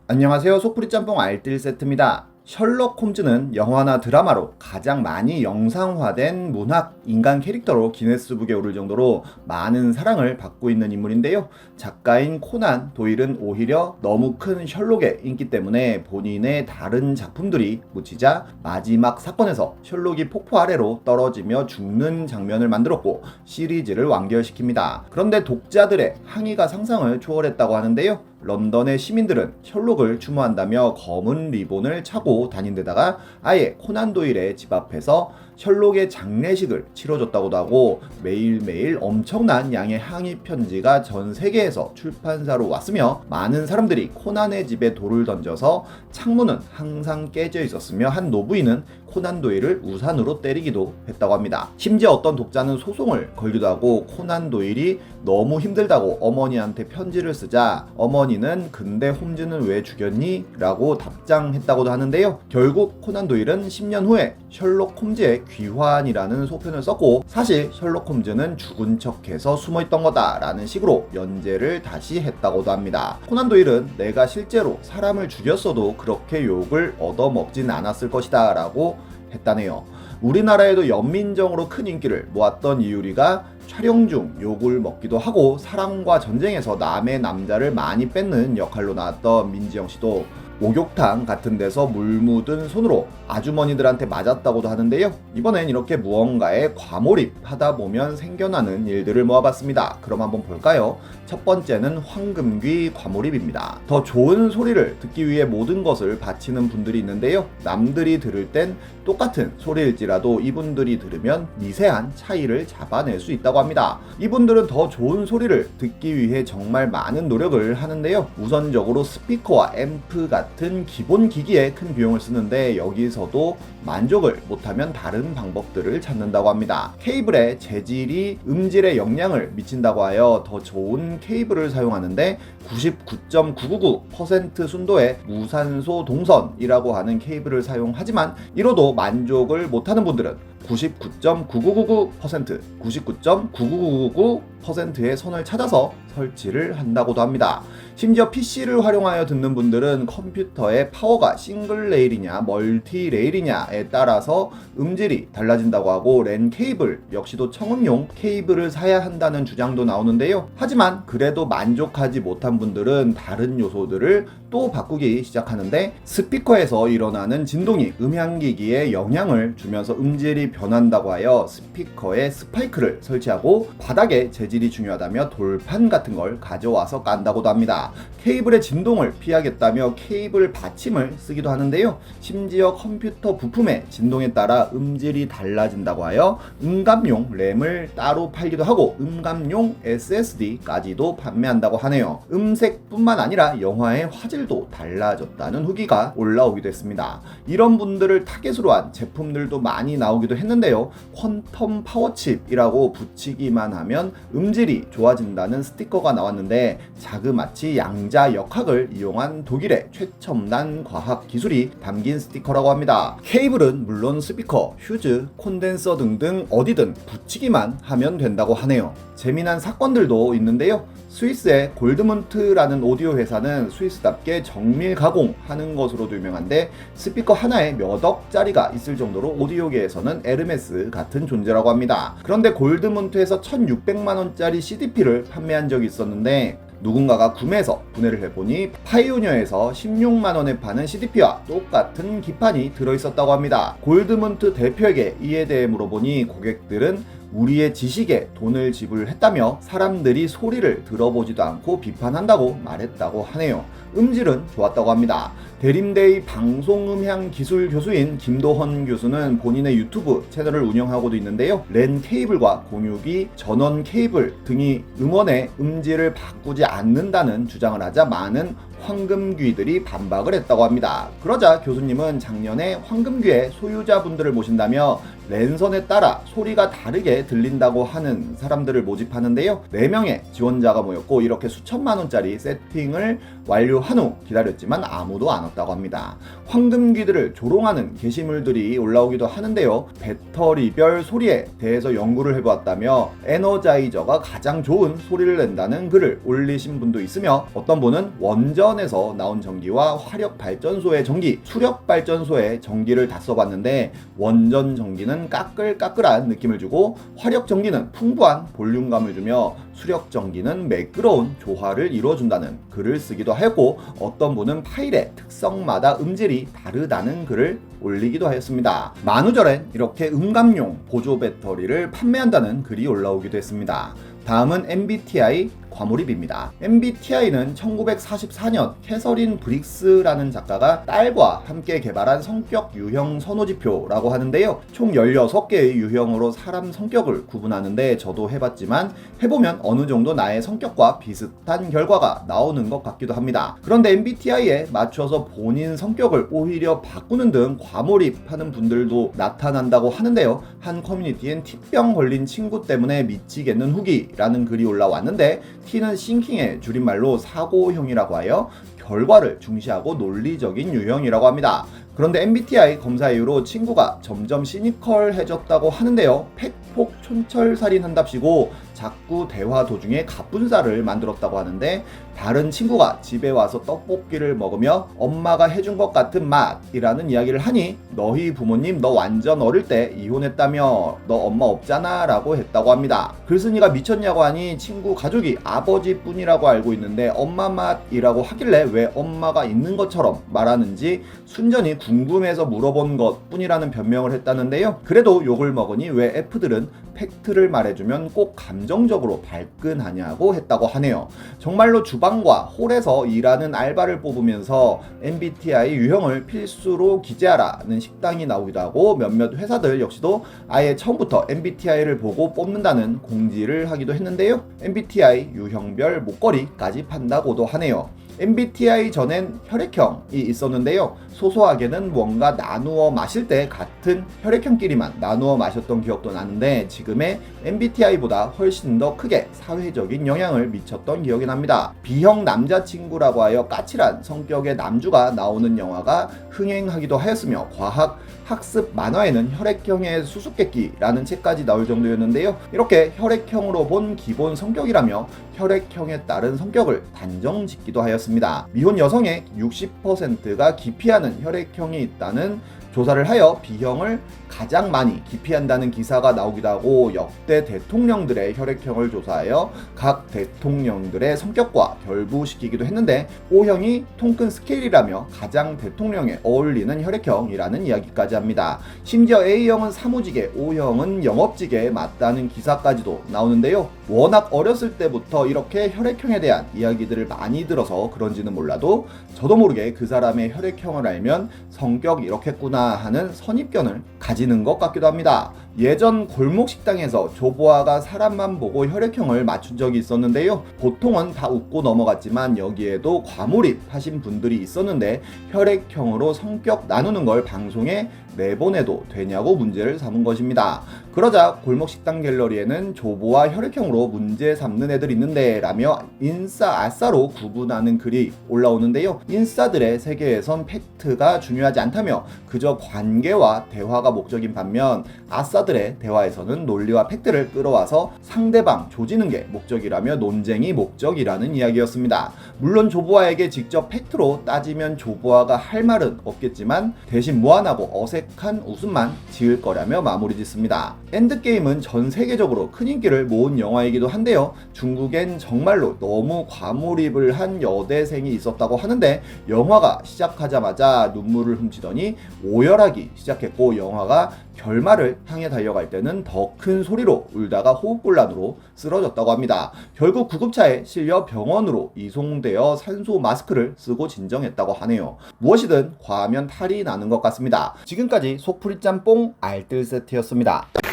안녕하세요. 속풀이 짬뽕 알뜰 세트입니다. 셜록 홈즈는 영화나 드라마로 가장 많이 영상화된 문학 인간 캐릭터로 기네스북에 오를 정도로 많은 사랑을 받고 있는 인물인데요. 작가인 코난 도일은 오히려 너무 큰 셜록의 인기 때문에 본인의 다른 작품들이 묻히자 마지막 사건에서 셜록이 폭포 아래로 떨어지며 죽는 장면을 만들었고 시리즈를 완결시킵니다. 그런데 독자들의 항의가 상상을 초월했다고 하는데요. 런던의 시민들은 셜록을 추모한다며 검은 리본을 차고 다닌 데다가 아예 코난 도일의 집 앞에서 셜록의 장례식을 치러줬다고도 하고 매일매일 엄청난 양의 항의 편지가 전 세계에서 출판사로 왔으며 많은 사람들이 코난의 집에 돌을 던져서 창문은 항상 깨져 있었으며 한 노부인은 코난 도일을 우산으로 때리기도 했다고 합니다. 심지어 어떤 독자는 소송을 걸기도 하고 코난 도일이 너무 힘들다고 어머니한테 편지를 쓰자 어머니는 근데 홈즈는 왜 죽였니? 라고 답장했다고도 하는데요. 결국 코난 도일은 10년 후에 셜록 홈즈의 귀환이라는 소편을 썼고 사실 셜록 홈즈는 죽은 척해서 숨어있던 거다 라는 식으로 연재를 다시 했다고도 합니다. 코난 도일은 내가 실제로 사람을 죽였어도 그렇게 욕을 얻어먹진 않았을 것이다 라고 했다네요. 우리나라에도 연민정으로 큰 인기를 모았던 이유리가 촬영 중 욕을 먹기도 하고 사랑과 전쟁에서 남의 남자를 많이 뺏는 역할로 나왔던 민지영 씨도 목욕탕 같은 데서 물 묻은 손으로 아주머니들한테 맞았다고도 하는데요. 이번엔 이렇게 무언가에 과몰입하다 보면 생겨나는 일들을 모아봤습니다. 그럼 한번 볼까요? 첫 번째는 황금귀 과몰입입니다. 더 좋은 소리를 듣기 위해 모든 것을 바치는 분들이 있는데요. 남들이 들을 땐 똑같은 소리일지라도 이분들이 들으면 미세한 차이를 잡아낼 수 있다고 합니다. 이분들은 더 좋은 소리를 듣기 위해 정말 많은 노력을 하는데요. 우선적으로 스피커와 앰프 같은 기본 기기에 큰 비용을 쓰는데 여기서도 만족을 못하면 다른 방법들을 찾는다고 합니다. 케이블의 재질이 음질에 영향을 미친다고 하여 더 좋은 케이블을 사용하는데 99.999% 순도의 무산소 동선이라고 하는 케이블을 사용하지만 이로도 만족을 못하는 분들은 99.9999%, 99.99999%의 선을 찾아서 설치를 한다고도 합니다. 심지어 PC를 활용하여 듣는 분들은 컴퓨터의 파워가 싱글 레일이냐 멀티 레일이냐에 따라서 음질이 달라진다고 하고 랜 케이블 역시도 청음용 케이블을 사야 한다는 주장도 나오는데요. 하지만 그래도 만족하지 못한 분들은 다른 요소들을 또 바꾸기 시작하는데 스피커에서 일어나는 진동이 음향기기에 영향을 주면서 음질이 변한다고 하여 스피커에 스파이크를 설치하고 바닥에 재질이 중요하다며 돌판 같은 걸 가져와서 깐다고도 합니다. 케이블의 진동을 피하겠다며 케이블 받침을 쓰기도 하는데요. 심지어 컴퓨터 부품의 진동에 따라 음질이 달라진다고 하여 음감용 램을 따로 팔기도 하고 음감용 SSD까지도 판매한다고 하네요. 음색뿐만 아니라 영화의 화질도 달라졌다는 후기가 올라오기도 했습니다. 이런 분들을 타겟으로 한 제품들도 많이 나오기도 했는데요. 퀀텀 파워칩이라고 붙이기만 하면 음질이 좋아진다는 스티커가 나왔는데 자그마치 양자 역학을 이용한 독일의 최첨단 과학 기술이 담긴 스티커라고 합니다. 케이블은 물론 스피커, 휴즈, 콘덴서 등등 어디든 붙이기만 하면 된다고 하네요. 재미난 사건들도 있는데요. 스위스의 골드문트라는 오디오 회사는 스위스답게 정밀 가공하는 것으로도 유명한데 스피커 하나에 몇 억짜리가 있을 정도로 오디오계에서는 에르메스 같은 존재라고 합니다. 그런데 골드문트에서 1600만원짜리 CDP를 판매한 적이 있었는데 누군가가 구매해서 분해를 해보니 파이오니어에서 16만원에 파는 CDP와 똑같은 기판이 들어있었다고 합니다. 골드문트 대표에게 이에 대해 물어보니 고객들은 우리의 지식에 돈을 지불했다며 사람들이 소리를 들어보지도 않고 비판한다고 말했다고 하네요. 음질은 좋았다고 합니다. 대림대의 방송음향 기술 교수인 김도헌 교수는 본인의 유튜브 채널을 운영하고도 있는데요. 랜 케이블과 공유기, 전원 케이블 등이 음원의 음질을 바꾸지 않는다는 주장을 하자 많은 황금귀들이 반박을 했다고 합니다. 그러자 교수님은 작년에 황금귀의 소유자분들을 모신다며 랜선에 따라 소리가 다르게 들린다고 하는 사람들을 모집하는데요. 4명의 지원자가 모였고 이렇게 수천만 원짜리 세팅을 완료한 후 기다렸지만 아무도 안 왔다고 합니다. 황금귀들을 조롱하는 게시물들이 올라오기도 하는데요. 배터리별 소리에 대해서 연구를 해보았다며 에너자이저가 가장 좋은 소리를 낸다는 글을 올리신 분도 있으며 어떤 분은 원전 원전에서 나온 전기와 화력발전소의 전기, 수력발전소의 전기를 다 써봤는데 원전 전기는 까끌까끌한 느낌을 주고 화력 전기는 풍부한 볼륨감을 주며 수력 전기는 매끄러운 조화를 이루어준다는 글을 쓰기도 하였고 어떤 분은 파일의 특성마다 음질이 다르다는 글을 올리기도 하였습니다. 만우절엔 이렇게 음감용 보조 배터리를 판매한다는 글이 올라오기도 했습니다. 다음은 MBTI 과몰입입니다. MBTI는 1944년 캐서린 브릭스라는 작가가 딸과 함께 개발한 성격 유형 선호지표라고 하는데요. 총 16개의 유형으로 사람 성격을 구분하는데 저도 해봤지만 해보면 어느 정도 나의 성격과 비슷한 결과가 나오는 것 같기도 합니다. 그런데 MBTI에 맞춰서 본인 성격을 오히려 바꾸는 등 과몰입하는 분들도 나타난다고 하는데요. 한 커뮤니티엔 T병 걸린 친구 때문에 미치겠는 후기라는 글이 올라왔는데 T는 싱킹의 줄임말로 사고형이라고 하여 결과를 중시하고 논리적인 유형이라고 합니다. 그런데 MBTI 검사 이후로 친구가 점점 시니컬해졌다고 하는데요. 팩폭 촌철살인한답시고 자꾸 대화 도중에 갑분싸를 만들었다고 하는데 다른 친구가 집에 와서 떡볶이를 먹으며 엄마가 해준 것 같은 맛이라는 이야기를 하니 너희 부모님 너 완전 어릴 때 이혼했다며 너 엄마 없잖아 라고 했다고 합니다. 글쓴이가 미쳤냐고 하니 친구 가족이 아버지뿐이라고 알고 있는데 엄마 맛이라고 하길래 왜 엄마가 있는 것처럼 말하는지 순전히 궁금해서 물어본 것 뿐이라는 변명을 했다는데요. 그래도 욕을 먹으니 왜 F들은 팩트를 말해주면 꼭 감정적으로 발끈하냐고 했다고 하네요. 정말로 주방과 홀에서 일하는 알바를 뽑으면서 MBTI 유형을 필수로 기재하라는 식당이 나오기도 하고 몇몇 회사들 역시도 아예 처음부터 MBTI를 보고 뽑는다는 공지를 하기도 했는데요. MBTI 유형별 목걸이까지 판다고도 하네요. MBTI 전엔 혈액형이 있었는데요. 소소하게는 뭔가 나누어 마실 때 같은 혈액형끼리만 나누어 마셨던 기억도 나는데 지금의 MBTI보다 훨씬 더 크게 사회적인 영향을 미쳤던 기억이 납니다. B형 남자친구라고 하여 까칠한 성격의 남주가 나오는 영화가 흥행하기도 하였으며 과학 학습 만화에는 혈액형의 수수께끼라는 책까지 나올 정도였는데요. 이렇게 혈액형으로 본 기본 성격이라며 혈액형에 따른 성격을 단정 짓기도 하였습니다. 미혼 여성의 60%가 기피하는 혈액형이 있다는 조사를 하여 B형을 가장 많이 기피한다는 기사가 나오기도 하고 역대 대통령들의 혈액형을 조사하여 각 대통령들의 성격과 결부시키기도 했는데 O형이 통큰 스케일이라며 가장 대통령에 어울리는 혈액형이라는 이야기까지 합니다. 심지어 A형은 사무직에 O형은 영업직에 맞다는 기사까지도 나오는데요. 워낙 어렸을 때부터 이렇게 혈액형에 대한 이야기들을 많이 들어서 그런지는 몰라도 저도 모르게 그 사람의 혈액형을 알면 성격 이렇겠구나 하는 선입견을 가지는 것 같기도 합니다. 예전 골목 식당에서 조보아가 사람만 보고 혈액형을 맞춘 적이 있었는데요. 보통은 다 웃고 넘어갔지만 여기에도 과몰입하신 분들이 있었는데 혈액형으로 성격 나누는 걸 방송에 내보내도 되냐고 문제를 삼은 것입니다. 그러자 골목 식당 갤러리에는 조보아 혈액형으로 문제 삼는 애들 있는데 라며 인싸 아싸로 구분하는 글이 올라오는데요. 인싸들의 세계에선 팩트가 중요하지 않다며 그저 관계와 대화가 목적인 반면 아싸들의 대화에서는 논리와 팩트를 끌어와서 상대방 조지는 게 목적이라며 논쟁이 목적이라는 이야기였습니다. 물론 조보아에게 직접 팩트로 따지면 조보아가 할 말은 없겠지만 대신 무한하고 어색한 웃음만 지을 거라며 마무리 짓습니다. 엔드게임은 전 세계적으로 큰 인기를 모은 영화이기도 한데요. 중국엔 정말로 너무 과몰입을 한 여대생이 있었다고 하는데 영화가 시작하자마자 눈물을 훔치더니 오열하기 시작했고 영화가 결말을 향해 달려갈 때는 더 큰 소리로 울다가 호흡곤란으로 쓰러졌다고 합니다. 결국 구급차에 실려 병원으로 이송되어 산소 마스크를 쓰고 진정했다고 하네요. 무엇이든 과하면 탈이 나는 것 같습니다. 지금까지 속풀이 짬뽕 알뜰 세트였습니다.